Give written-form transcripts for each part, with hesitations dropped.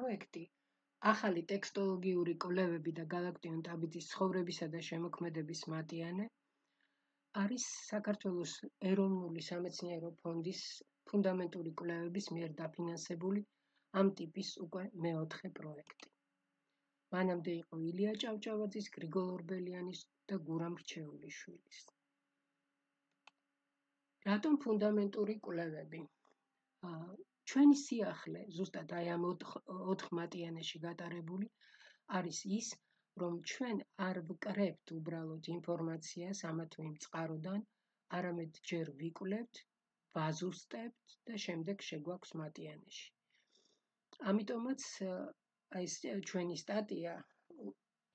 პროექტი ახალი ტექსტოლოგიური კვლევები და გალაქტიონ ტაბიძის ცხოვრებისა და შემოქმედების მატიანე არის საქართველოს ეროვნული სამეცნიერო ფონდის ფუნდამენტური კვლევების მიერ დაფინანსებული ამ ტიპის უკვე მეოთხე პროექტი. მანამდე იყო ილია ჭავჭავაძის, გრიგოლ ორბელიანის და გურამ რჩეულიშვილის. რატომ ფუნდამენტური კვლევები? ჩვენი სიახლე, ზუსტად აი ამ 4 მატიანეში გატარებული, არის ის, რომ ჩვენ არ ვკრებთ უბრალოდ ინფორმაციას ამა თუ იმ წყაროდან, არამედ ჯერ ვიკვლევთ, ვაზუსტებთ და შემდეგ შეგვაქვს მატიანეში. ამიტომაც ეს ჩვენი სტატია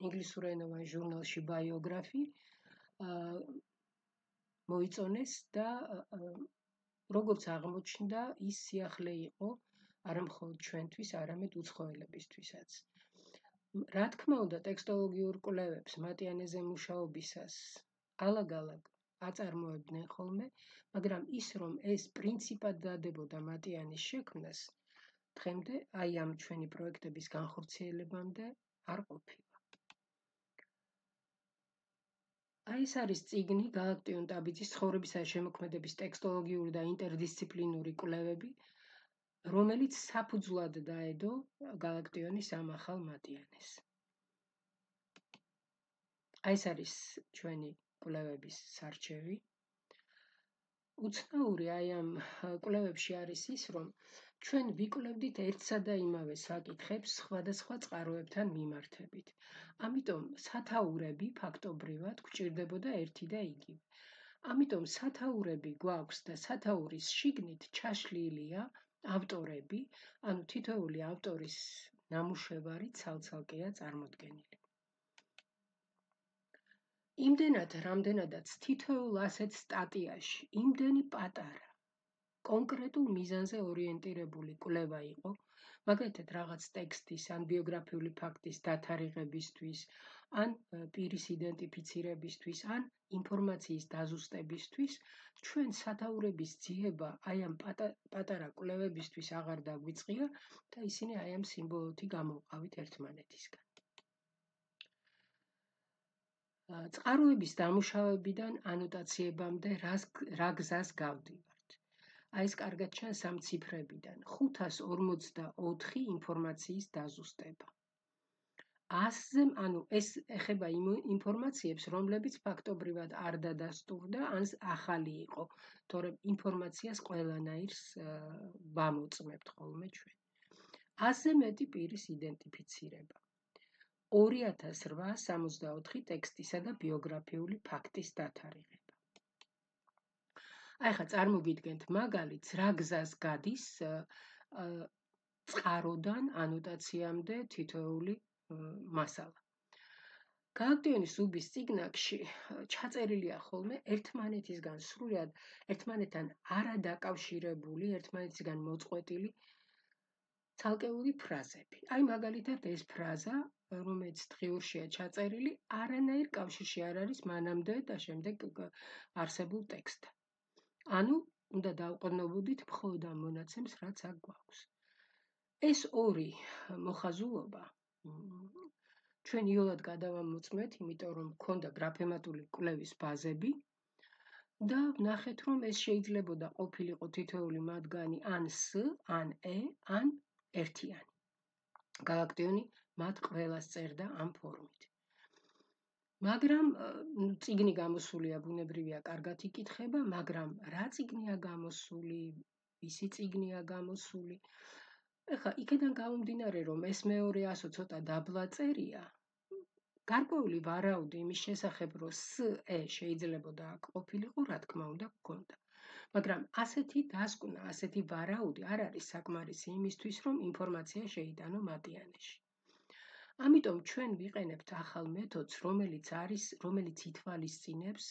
ინგლისურენოვან ჟურნალში Biography მოიწონეს და როგორც აღმოჩნდა, ის სიახლე იყო არა მხოლოდ ჩვენთვის, არამედ უცხოელებისთვისაც. რა თქმა უნდა, ტექსტოლოგიურ კვლევებს მატიანეზე მუშაობისას ალაგ-ალაგ აწარმოებდნენ ხოლმე, მაგრამ ის, რომ ეს პრინციპად დადებოდა მატიანის შექმნას, დღემდე აი ამ ჩვენი პროექტების განხორციელებამდე არ ყოფილა. აი ეს არის წიგნი გალაქტიონ ტაბიძის ცხოვრებისა და შემოქმედების ტექსტოლოგიური და ინტერდისციპლინური კვლევები, რომელიც საფუძვლად დაედო გალაქტიონის ამ ახალ მატიანეს. აი ეს არის ჩვენი კვლევების სარჩევი. უცნაური აი ამ კვლევებში არის ის, რომ ჩვენ ვიკვლევდით ერთსა და იმავე საკითხებს სხვადასხვა წყაროებთან მიმართებით. ამიტომ სათაურები ფაქტობრივად გვჭირდებოდა ერთი და იგივე. ამიტომ სათაურები გვაქვს და სათაურის შიგნით ჩაშლილია ავტორები, ანუ თითოეული ავტორის ნამუშევარი ცალ-ცალკეა წარმოდგენილი. იმდენად, რამდენადაც თითოეულ ასეთ სტატიაში, იმდენი პატარა, კონკრეტულ მიზანზე ორიენტირებული კვლევა იყო, მაგალითად რაღაც ტექსტის ან ბიოგრაფიული ფაქტის დათარიღებისთვის, ან პირის იდენტიფიცირებისთვის, ან ინფორმაციის დაზუსტებისთვის, ჩვენ სათაურების ძიება აი ამ პატარა კვლევებისთვის აღარ დაგვიწყია და ისინი აი ამ სიმბოლოთი გამოვყავით ერთმანეთისგან. წყაროების დამუშავებიდან ანოტაციებამდე რა გზას გავდივართ. აი ეს კარგად ჩანს ამ ციფრებიდან. 544 ინფორმაციის დაზუსტება. 100-ზე, ანუ ეს ეხება იმ ინფორმაციებს, რომლებიც ფაქტობრივად არ დადასტურდა, ან ახალი იყო, თორემ ინფორმაციას ყველანაირს ვამოწმებთ ხოლმე ჩვენ. 100-ზე მეტი პირის იდენტიფიცირება. 2864 ტექსტისა და ბიოგრაფიული ფაქტის დათარიღება. აი ხა წარმოგიდგენთ მაგალითს, რა გზას გადის წყაროდან ანოტაციამდე თითოეული მასალა. გალაქტიონის უბის წიგნაკში ჩაწერილია ხოლმე ერთმანეთისგან სრულად ერთმანეთთან არადაკავშირებული, ერთმანეთისგან მოწყვეტილი ცალკეული ფრაზები. აი მაგალითად ეს ფრაზა, რომელიც დღიურშია ჩაწერილი, არანაირ კავშირში არ არის მანამდე და შემდეგ არსებულ ტექსტთან. ანუ უნდა დავყრნობოდით მხოლოდ ამ მონაცემს, რაც აქ გვაქვს. ეს ორი მოხაზულობა ჩვენ იოლად გადავამოწმეთ, იმიტომ რომ ქონდა გრაფემატული კვლევის ბაზები და ვნახეთ, რომ ეს შეიძლებოდა ყოფილიყო თითოეული მათგანი ან S, ან E, ან ერთიანი. გალაქტიონი მათ ყველას წერდა ამ ფორმით. მაგრამ წიგნი გამოსულია, ბუნებრივია, კარგად იკითხება, მაგრამ რა წიგნია გამოსული, ვისი წიგნია გამოსული. ეხლა იქიდან გამომდინარე, რომ ეს მეორე ასო ცოტა დაბლა წერია, გარკვეული ვარაუდი იმის შესახებ, რომ SE შეიძლებოდა აქ ყოფილიყო, რა თქმა უნდა, გქონდა. მაგრამ ასეთი დასკვნა, ასეთი ვარაუდი არ არის საკმარისი იმისთვის, რომ ინფორმაცია შეიტანო მატიანეში. ამიტომ ჩვენ ვიყენებთ ახალ მეთოდს, რომელიც ითვალისწინებს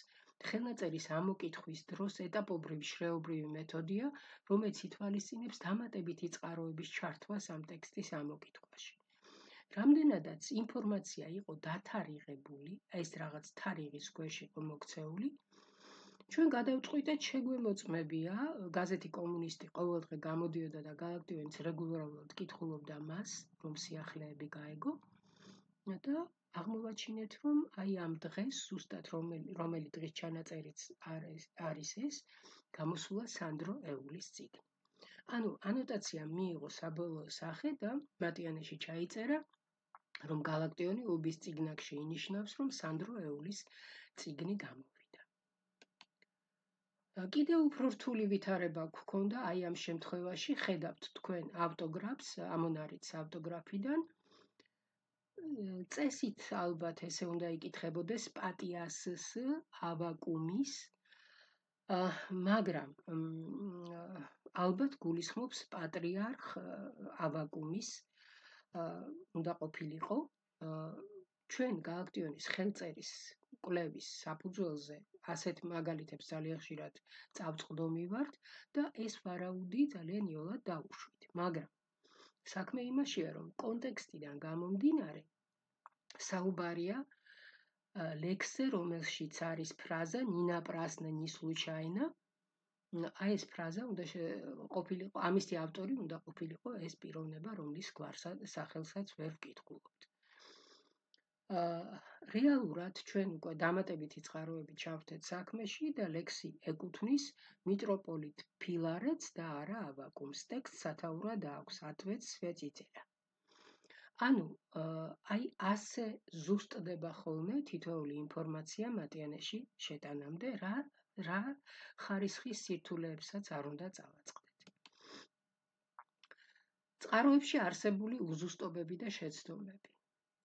ხელნაწერის ამოკითხვის დროს ეტაპობრივი შრეობრივი მეთოდია, რომელიც ითვალისწინებს დამატებითი წყაროების ჩართვას ამ ტექსტის ამოკითხვაში. რამდენადაც ინფორმაცია იყო დათარიღებული, ეს რაღაც თარიღის ქვეშ იყო მოქცეული, ჩვენ გადავწყვიტეთ შეგვემოწმებია, გაზეთი კომუნისტი ყოველდღე გამოდიოდა და გააქტიონის რეგულარულად კითხულობდა მას, რომ სიახლეები გაეგო და აღმოვაჩინეთ, რომ აი ამ დღეს ზუსტად რომელი დღის ჩანაწერიც არის ეს, გამოსულა სანდრო ეულის წიგნი. ანუ ანოტაცია მიიღო საბოლოო სახე და მატიანეში ჩაიწერა, რომ გალაქტიონი უბის წიგნაკში ინიშნავს, რომ სანდრო ეულის წიგნი გამოვიდა. კიდევ უფრო რთული ვითარება გქონდა აი ამ შემთხვევაში, ხედავთ თქვენ ავტოგრაფს, ამონარიც ავტოგრაფიდან. წესით ალბათ ესე უნდა იკითხებოდეს პატიასს ავაკუმის, მაგრამ ალბათ გულისხმობს პატრიარხ ავაკუმის უნდა ყოფილიყო. ჩვენ გალაქტიონის ხელწერის კვლევის საფუძველზე ასეთ მაგალითებს ძალიან ხშირად წავწყდომივართ და ეს ვარაუდი ძალიან იოლად დაუშვით. მაგრამ საქმე იმაშია, რომ კონტექსტიდან გამომდინარე საუბარია ლექსზე, რომელშიც არის ფრაზა ნინა პრასნა ნი случайно. აი ეს ფრაზა უნდა ყოფილიყო, ამისი ავტორი უნდა ყოფილიყო ეს პიროვნება, რომლის სახელსაც ვერ ვკითხულობთ. რეალურად ჩვენ უკვე დამატებითი წყაროებით ჩავხდეთ საქმეში და ლექსი ეკუთვნის მიტროპოლიტ ფილარეტს და არა ავაკუმს. ტექსტს სათაურად აქვს, ათვეც სვეტიწერა. ანუ აი ასე ზუსტდება ხოლმე თითოეული ინფორმაცია მატიანეში შეტანამდე, რა ხარისხის სირთულეებსაც არ უნდა წავაწყდეთ. წყაროებში არსებული უზუსტობები და შეცდომები.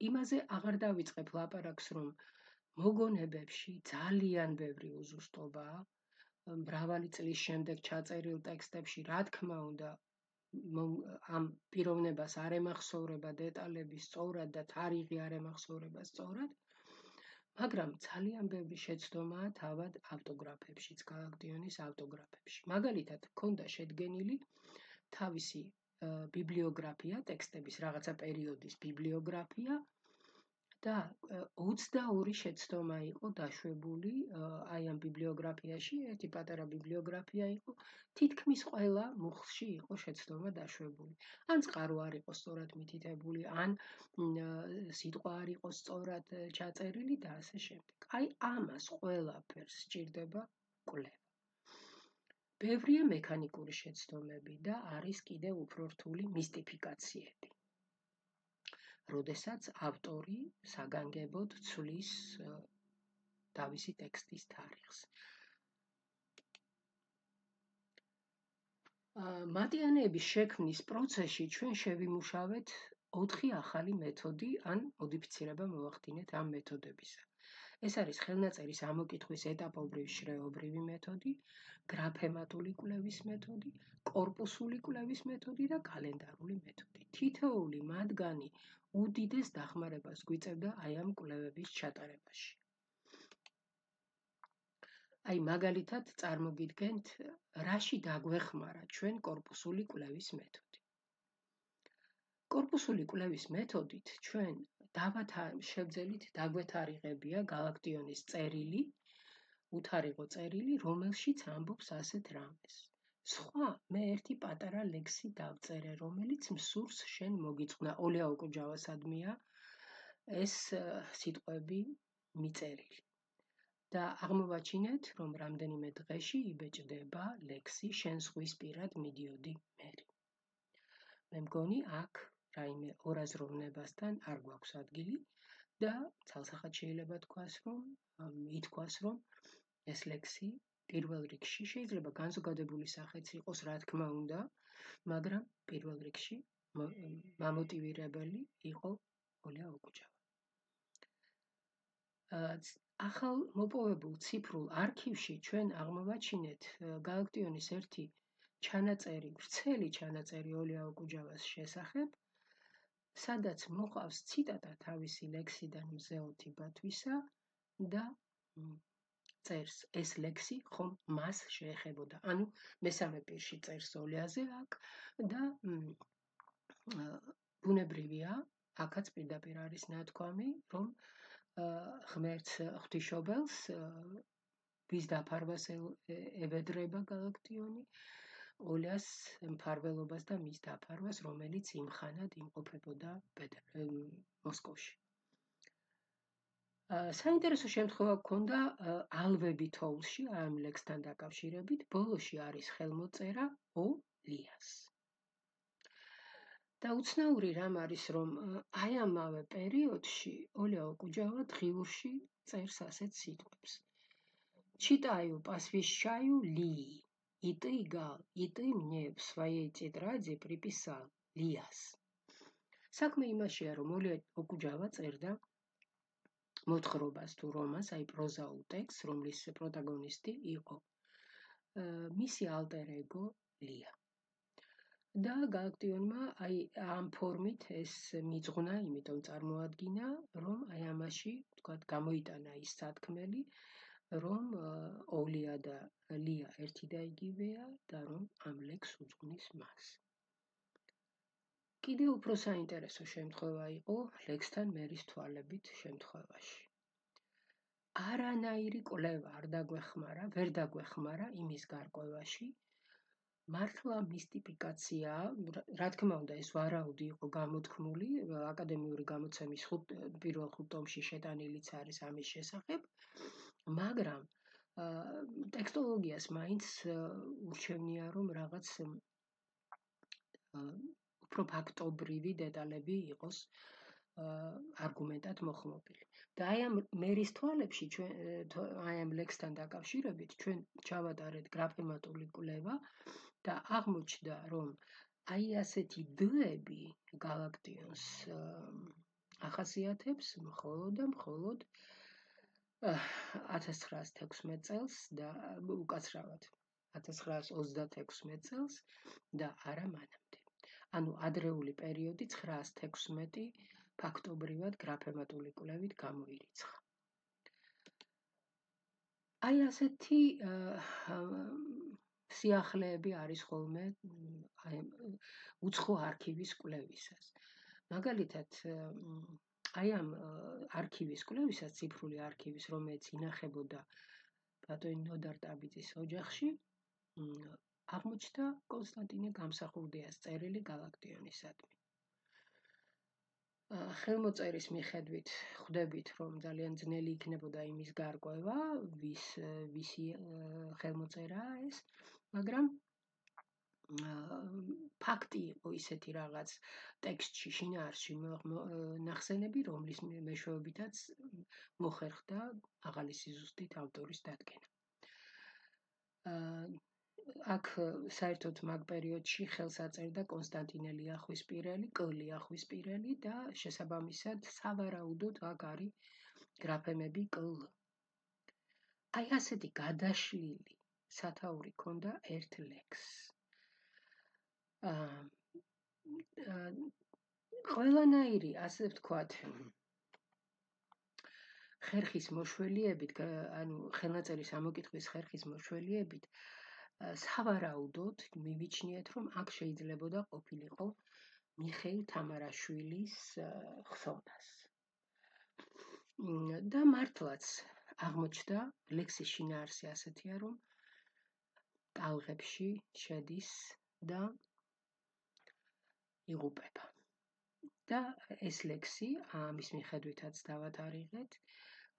იმაზე აღარ დავიწყებ ლაპარაკს, რომ მოგონებებში ძალიან ბევრი უზუსტობაა, მრავალი წლის შემდეგ ჩაწერილ ტექსტებში, რა თქმა უნდა, ამ პიროვნებას არ ემახსოვრება დეტალები სწორად და თარიღი არ ემახსოვრება სწორად, მაგრამ ძალიან ბევრი შეცდომაა თავად ავტოგრაფებშიც, გალაქტიონის ავტოგრაფებში. მაგალითად, ჰქონდა შედგენილი თავისი ბიბლიოგრაფია, ტექსტების რაღაცა პერიოდის ბიბლიოგრაფია და 22 შეცდომა იყო დაშვებული აი ამ ბიბლიოგრაფიაში, ერთი პატარა ბიბლიოგრაფია იყო, თითქმის ყველა მუხლში იყო შეცდომა დაშვებული. ან წყარო არ იყო სწორად მითითებული, ან სიტყვა არ იყო სწორად ჩაწერილი და ასე შემდეგ. აი ამას ყველაფერს სჭირდება კვლევა. ბევრია მექანიკური შეცდომები და არის კიდევ უფრო რთული მისტიფიკაციები. როდესაც ავტორი საგანგებოდ ცვლის თავისი ტექსტის თარიღს. მატიანეების შექმნის პროცესში ჩვენ შევიმუშავეთ 4 ახალი მეთოდი ან მოდიფიცირება მოვახდინეთ ამ მეთოდებისა. ეს არის ხელნაწერის ამოკითხვის ეტაპობრივი შრეობრივი მეთოდი, გრაფემატული კვლევის მეთოდი, კორპუსული კვლევის მეთოდი და კალენდარული მეთოდი. თითოეული მათგანი უდიდეს დახმარებას გვიწევდა აი ამ კვლევების ჩატარებაში. აი მაგალითად წარმოგიდგენთ, რაში დაგვეხმარა ჩვენ კორპუსული კვლევის მეთოდი. კორპუსული კვლევის მეთოდით ჩვენ შევძელით დაგვეთარიღებია გალაქტიონის წერილი, უთარიღო წერილი, რომელშიც ამბობს ასეთ რამეს. სხვა მე ერთი პატარა ლექსი დავწერე, რომელიც მსურს შენ მოგიწყნა. ოლეა ოკუჯავასადმია ეს სიტყვები მიწერილი. და აღმოვაჩინეთ, რომ რამდენიმე დღეში იბეჭდება ლექსი შენ ზღვისპირად მიდიოდი მერი. მე მგონი აქ რაიმე ორაზროვნებასთან არ გვაქვს ადგილი და ცალსახად შეიძლება ითქვას, რომ ეს ლექსი პირველ რიგში შეიძლება განზოგადებული სახეც იყოს, რა თქმა უნდა, მაგრამ პირველ რიგში მამოტივირებელი იყო ოლეა ოკუჯავა. ახალ მოპოვებულ ციფრულ არქივში ჩვენ აღმოვაჩინეთ გალაქტიონის ერთი ჩანაწერი, ვრცელი ჩანაწერი ოლეა ოკუჯავას შესახებ, სადაც მოყავს ციტატა თავისი ლექსიდან მზეოთი ბათვისა და წერს ეს ლექსი ხომ მას შეეხებოდა. ანუ მესამე პირში წერს ოლეაზე აქ და ბუნებრივია, აქაც პირდაპირ არის ნათქვამი, რომ ღმერთს ღვთისმშობელს ვის დაფარვას ევედრება გალაქტიონი? ოლას მფარველობას და მის დაფარვას, რომელიც იმხანად იმყოფებოდა მოსკოვში. საინტერესო შემთხვევა გქონდა ალვები თოვლში, ამ ლექსთან დაკავშირებით, ბოლოში არის ხელმოწერა ო ლიას. და უცნაური რამ არის, რომ აი ამავე პერიოდში ოლია ოკუჯავა დღიურში წერს ასეთ სიტყვებს. Читаю, посвящаю Лии. И ты мне в своей тетради приписал Лиас. საქმე იმაშია, რომ ოლია ოკუჯავა წერდა მოთხრობას თუ რომანს, აი პროზაულ ტექსტს, რომლის პროტაგონისტი იყო მისი ალტერ ეგო ლია. და გალაქტიონმა აი ამ ფორმით ეს მიძღვნა, იმიტომ წარმოადგინა, რომ აი ამაში, თქვათ, გამოიტანა ის სათქმელი, რომ ოლია და ლია ერთი და იგივეა და რომ ამ ლექსს უძღვნის მას. კიდევ უფრო საინტერესო შემთხვევა იყო ლექსთან მერის თვალებით შემთხვევაში. არანაირი კვლევა ვერ დაგვეხმარა იმის გარკვევაში, მართლა მისტიფიკაცია, რა თქმა უნდა, ეს ვარაუდი იყო გამოთქმული, აკადემიური გამოცემის პირველ 5 ტომში შეტანილიც არის ამის შესახებ, მაგრამ ტექსტოლოგიას მაინც ურჩევნია, რომ რაღაც უფრო ფაქტობრივი დეტალები იყოს არგუმენტად მოხმობილი. და აი ამ მერის თვალებში, აი ამ ლექსთან დაკავშირებით, ჩვენ ჩავატარეთ გრაფემატული კვლევა და აღმოჩნდა, რომ აი ასეთი დ-ები გალაქტიონს ახასიათებს მხოლოდ 1916 წელს და უკაცრავად 1936 წელს და არა მანამდე. ანუ ადრეული პერიოდი 916 ფაქტობრივად გრაფემატული კვლევით გამოირიცხა. აი ასეთი სიახლეები არის ხოლმე უცხო არქივის კვლევისას. მაგალითად, აი ამ არქივის კვლევისას, ციფრული არქივის, რომელიც ინახებოდა პლატონ ნოდარ-ტაბიძის ოჯახში, აღმოჩნდა კონსტანტინე გამსახურდიას წერილი გალაქტიონისადმი. ხელმოწერის მიხედვით ხვდებით, რომ ძალიან ძნელი იქნებოდა იმის გარკვევა, ვისი ხელმოწერაა ეს, მაგრამ ფაქტი იყო ისეთი რაღაც ტექსტში, შინაარსში ნახსენები, რომლის მეშვეობითაც მოხერხდა აღალი სიზუსტით ავტორის დადგენა. აქ საერთოდ მაგ პერიოდში ხელს აწერდა კონსტანტინე ლიახვისპირელი, ლიახვისპირელი და შესაბამისად სავარაუდოდ აქ არის გრაფემები კ. აი ასეთი გადაშლილი სათაური ქონდა ერთ ლექსს. ყველანაირი, ასე ვთქვათ, ხერხის მოშველიებით, ანუ ხელნაწერის ამოკითხვის ხერხის მოშველიებით, სავარაუდოდ მივიჩნიეთ, რომ აქ შეიძლებოდა ყოფილიყო მიხეილ თამარაშვილის ხსოვნას. და მართლაც აღმოჩნდა ლექსის შინაარსი ასეთია, რომ ტალღებში შედის და იღუპება. და ეს ლექსი ამის მიხედვითაც დავათარიღეთ,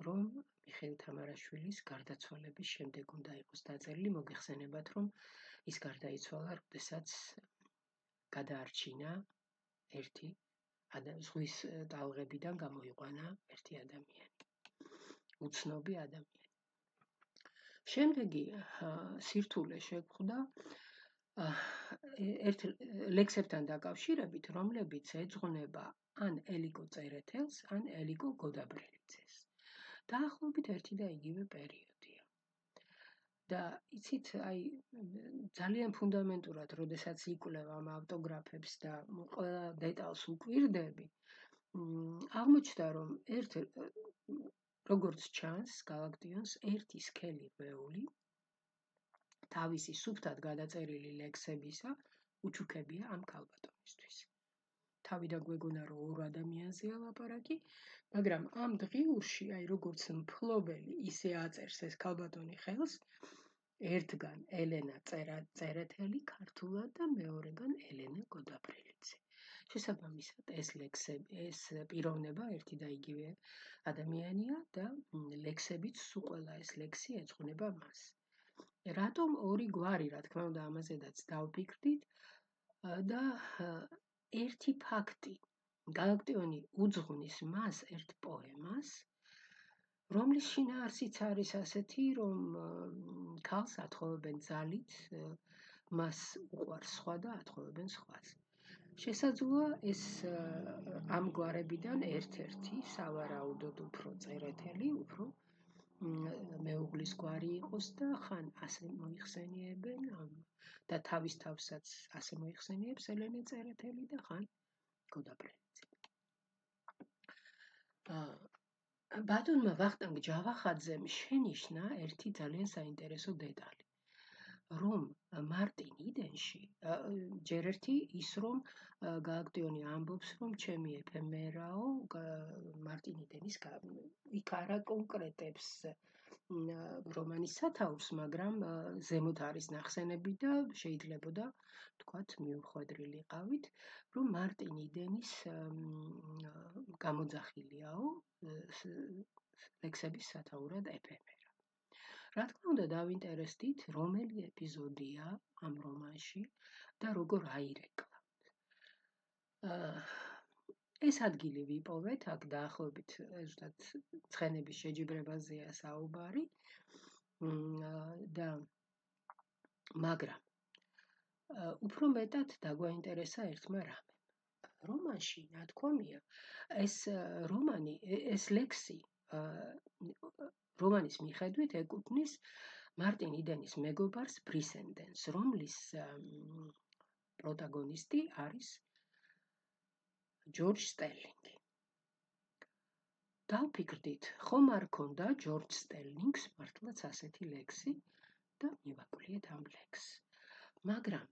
რომ მიხეილ თამარაშვილის გარდაცვალების შემდეგ უნდა იყოს დაწერილი, მოგეხსენებათ, რომ ის გარდაიცვალა, როდესაც გადაარჩინა ერთი ზღვის ტალღებიდან გამოიყვანა ერთი ადამიანი, უცნობი ადამიანი. შემდეგი სირთულე შეგვხვდა ერთ ლექსებთან დაკავშირებით, რომლებიც ეძღვნება ან ელიკო წერეთელს, ან ელიკო გოდაბრელიძეს. დაახლოებით ერთი და იგივე პერიოდია. და იცით, აი ძალიან ფუნდამენტურად, როდესაც იკვლევ ამ ავტოგრაფებს და ყველა დეტალს უკვირდები, აღმოჩნდა, რომ როგორც ჩანს, გალაქტიონს ერთი სქელი ვეული თავისი სუფთად გადაწერილი ლექსებისა უჩუქებია ამ ქალბატონისთვის. თავიდან გვეგონა რომ ორ ადამიანზეა ლაპარაკი, მაგრამ ამ დღიურში, აი როგორც მფლობელი ისე აწერს ეს ქალბატონი ხელს, ერთგან ელენა წერეთელი ქართულად და მეორეგან ელენა გოდაბრელიძე. შესაბამისად, ეს პიროვნება ერთი და იგივე ადამიანია და ლექსებიც სულ ყველა ეს ლექსი ეძღვნება მას. რატომ ორი გვარი, რა თქმა უნდა, ამაზედაც დავფიქრდით და ერთი ფაქტი. გალაკტიონი უძღვნის მას ერთ პოემას, რომლის შინაარსიც არის ასეთი, რომ ქალს ათხოვებენ ძალით, მას უყვარს სხვა და ათხოვებენ სხვას. შესაძლოა ეს ამ გვარებიდან ერთ-ერთი სავარაუდოდ უფრო წერეთელი, უფრო მეუღლის გვარი იყოს და ხან ასე მოიხსენიებენ და თავის თავსაც ასე მოიხსენიებს ელენე წერეთელი და ხან გოდაბრელიძე. ბატონმა ვახტანგ ჯავახაძემ შენიშნა ერთი ძალიან საინტერესო დეტალი, რომ მარტინ იდენში ჯერ ერთი ის რომ გალაკტიონი ამბობს რომ ჩემი ეფემერაო მარტინ იდენის იქ არა კონკრეტებს რომანის სათაურს, მაგრამ ზემოთ არის ნახსენები და შეიძლებოდა თქვათ მიუხვედრილიყავით, რომ მარტინ იდენის გამოძახილიაო ლექსების სათაურად ეფემერა. რა თქმა უნდა, დავინტერესდით, რომელი ეპიზოდია ამ რომანში და როგორ აირეკლა. ეს ადგილი ვიპოვეთ, აქ დაახლოებით ზუსტად ცხენების შეჯიბრებაზეა საუბარი და მაგრამ უფრო მეტად დაგვაინტერესა ერთმა რამემ. რომანში ნათქვამია, ეს ლექსი რომანის მიხედვით ეკუთვნის მარტინ იდენის მეგობარს ბრისენდენს, რომლის პროტაგონისტი არის ჯორჯ სტერლინგი. დავფიქრდით, ხომ არ ქონდა ჯორჯ სტერლინგს მართლაც ასეთი ლექსი და მივაკვლიეთ ამ ლექსს. მაგრამ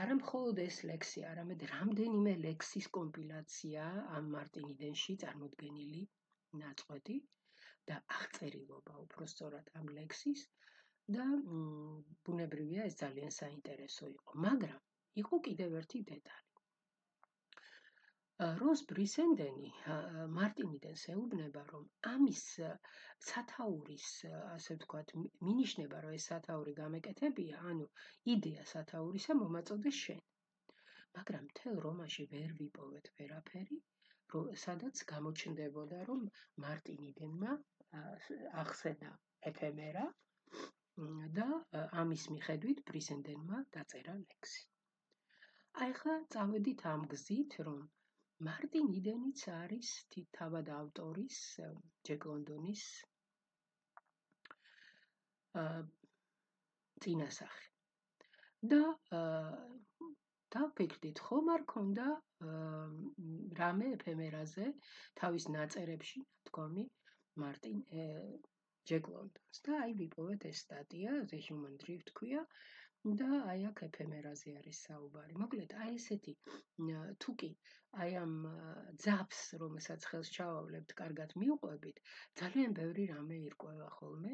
არა მხოლოდ ეს ლექსი, არამედ რამდენიმე ლექსის კომპილაცია ამ მარტინ იდენში წარმოდგენილი ნაწყვეტი და აღწერილობა უფრო სწორად ამ ლექსის და ბუნებრივია ეს ძალიან საინტერესო იყო, მაგრამ იყო კიდევ ერთი დეტალი. როს ბრისენდენი მარტინ იდენს ეუბნება, რომ ამის სათაურის, ასე ვთქვათ, მინიშნება, რომ ეს სათაური გამეკეთებია, ანუ იდეა სათაურისა მომაწოდე შენ. მაგრამ მთელ რომანში ვერ ვიპოვეთ ვერაფერი, სადაც გამოჩნდებოდა, რომ მარტინ იდენმა ახსენა ეფემერა და ამის მიხედვით ბრისენდენმა დაწერა ლექსი. აი ხა წავედით ამ გზით, რომ მარტინ იდენიც არის თავად ავტორის ჯეკ ლონდონის წინასახე. და დავფიქრდით, ხომ არ ქონდა რამე ეფემერაზე თავის ნაწერებში თქვამი მარტინ ჯეკ ლონდონს და აი ვიპოვეთ ეს სტატია, The Human Drift ქვია და აი აქ ეფემერაზე არის საუბარი. მოკლედ, აი ესეთი თუკი აი ამ ძაფს, რომელსაც ხელს ჩავავლებთ, კარგად მივყვებით, ძალიან ბევრი რამე ირკვევა ხოლმე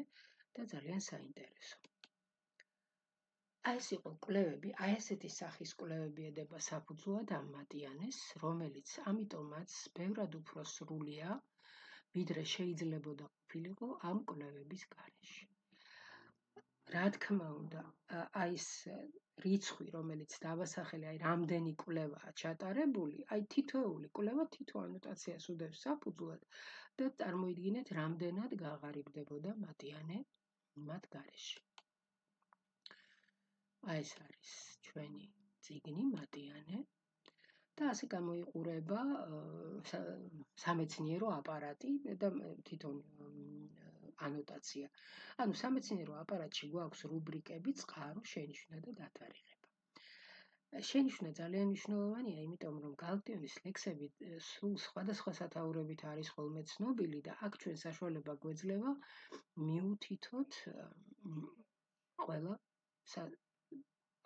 და ძალიან საინტერესო. აი ეს იყო კვლევები, აი ესეთი სახის კვლევები ედება საფუძვლად ამ მატიანეს, რომელიც ამიტომაც ბევრად უფრო სრულია, ვიდრე შეიძლებოდა ყოფილიყო ამ კვლევების გარეშე. რა თქმა უნდა, აი ეს რიცხვი, რომელიც დავასახელე, აი რამდენი კვლევაა ჩატარებული, აი თითოეული კვლევა თითო ანოტაციას უდევს საფუძვლად და წარმოიდგინეთ, რამდენად გაღარიბდებოდა მატიანე მათ გარეშე. აი ეს არის ჩვენი წიგნი მატიანე და ასე გამოიყურება სამეცნიერო აპარატი და თვითონ ანოტაცია. ანუ სამეცნიერო აპარატში გვაქვს რუბრიკები, წყარო, შენიშვნა და დათარიღება. შენიშვნა ძალიან მნიშვნელოვანია, იმიტომ რომ გალაკტიონის ლექსები სულ სხვადასხვა სათაურებით არის ხოლმე ცნობილი და აქ ჩვენ საშუალება გვეძლევა მიუთითოთ ყველა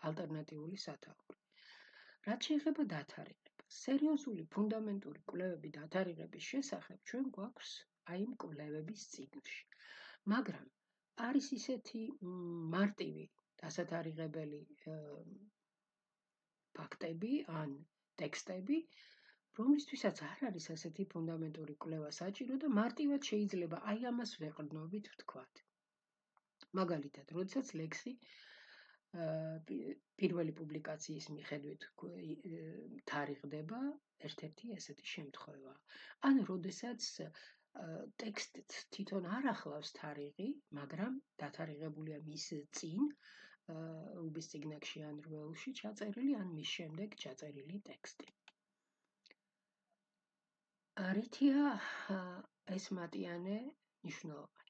ალტერნატიული სათაური. რაც შეიძლება დათარიღებას. სერიოზული ფუნდამენტური კვლევები დათარიღების შესახებ ჩვენ გვაქვს აი იმ კვლევების წიგნში. მაგრამ არის ისეთი მარტივი დასათარიღებელი ფაქტები ან ტექსტები, რომლისთვისაც არ არის ასეთი ფუნდამენტური კვლევა საჭირო და მარტივად შეიძლება აი ამას ვეყრდნობით ვთქვათ. მაგალითად, როდესაც ლექსი პირველი პუბლიკაციის მიხედვით თარიღდება, ერთ-ერთი ესეთი შემთხვევაა. ან როდესაც ტექსტს თვითონ არ ახლავს თარიღი, მაგრამ დათარიღებულია მის წინ, უბის წიგნაკში ან რველში ჩაწერილი, ან მის შემდეგ ჩაწერილი ტექსტი. რითია ეს მატიანე მნიშვნელოვანი?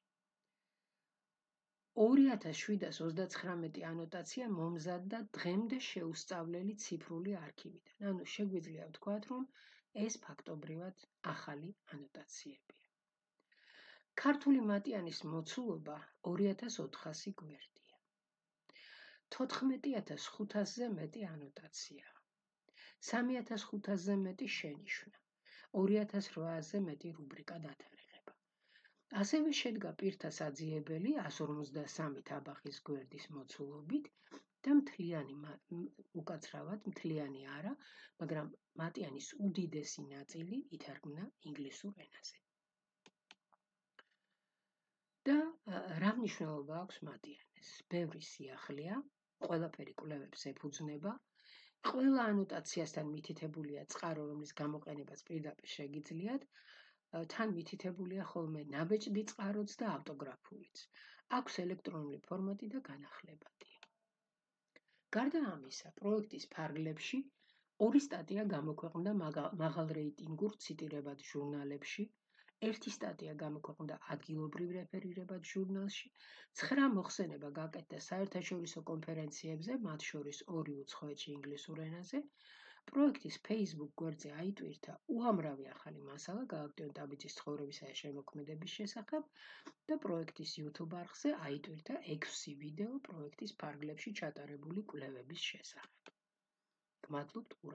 2729 ანოტაცია მომზადდა დღემდე შეუსწავლელი ციფრული არქივიდან. ანუ შეგვიძლია ვთქვათ, რომ ეს ფაქტობრივად ახალი ანოტაციებია. ქართული მატიანის მოცულობა 2400 გვერდია. 14500-ზე მეტი ანოტაცია. 3500-ზე მეტი შენიშვნა. 2800-ზე მეტი რუბრიკა დათარიღება. ასევე შედგა პირთა საძიებელი 153 თაბახის გვერდის მოცულობით და უკაცრავად მთლიანი არა, მაგრამ მატიანის უდიდესი ნაწილი ითარგმნა ინგლისურ ენაზე. და რა მნიშვნელობა აქვს მატიანეს? ბევრი სიახლეა, ყველაფერი კვლევებს ეფუძნება, ყველა ანოტაციასთან მითითებულია წყარო, რომლის გამოყენებაც პირდაპირ შეგიძლიათ, თან მითითებულია ხოლმე ნაბეჭდი წყაროც და ავტოგრაფულიც. აქვს ელექტრონული ფორმატი და განახლებადი. გარდა ამისა, პროექტის ფარგლებში 2 სტატია გამოქვეყნდა მაღალ რეიტინგურ ციტირებად ჟურნალებში, 1 სტატია გამოქვეყნდა ადგილობრივ რეფერირებად ჟურნალში, 9 მოხსენება გაკეთდა საერთაშორისო კონფერენციებზე, მათ შორის 2 უცხოეთში ინგლისურ ენაზე. პროექტის Facebook გვერდზე აიტვირთა უამრავი ახალი მასალა გალაქტიონ ტაბიძის ცხოვრებისა და შემოქმედების შესახებ და პროექტის YouTube არხზე აიტვირთა 6 ვიდეო პროექტის ფარგლებში ჩატარებული კვლევების შესახებ. გმადლობთ